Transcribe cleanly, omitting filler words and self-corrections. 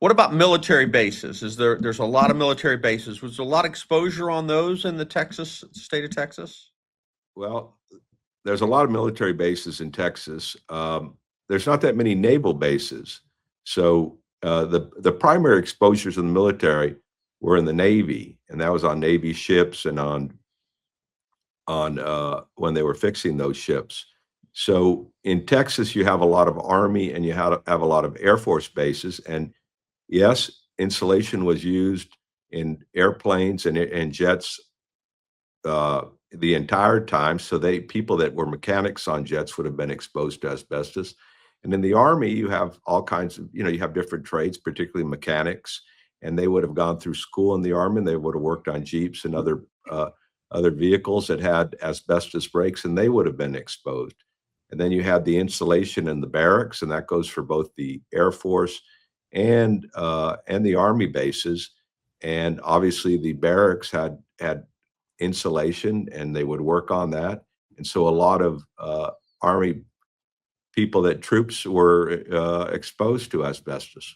What about military bases? There's a lot of military bases. Was there a lot of exposure on those in the state of Texas? Well, there's a lot of military bases in Texas. There's not that many naval bases. So the primary exposures in the military were in the Navy, and that was on Navy ships and on when they were fixing those ships. So in Texas, you have a lot of Army and you have a lot of Air Force bases. And yes, insulation was used in airplanes and jets the entire time. So people that were mechanics on jets would have been exposed to asbestos. And in the Army, you have all kinds of, you have different trades, particularly mechanics, and they would have gone through school in the Army, and they would have worked on Jeeps and other vehicles that had asbestos brakes, and they would have been exposed. And then you had the insulation in the barracks, and that goes for both the Air Force and the Army bases. And obviously the barracks had insulation, and they would work on that. And so a lot of Army troops were exposed to asbestos.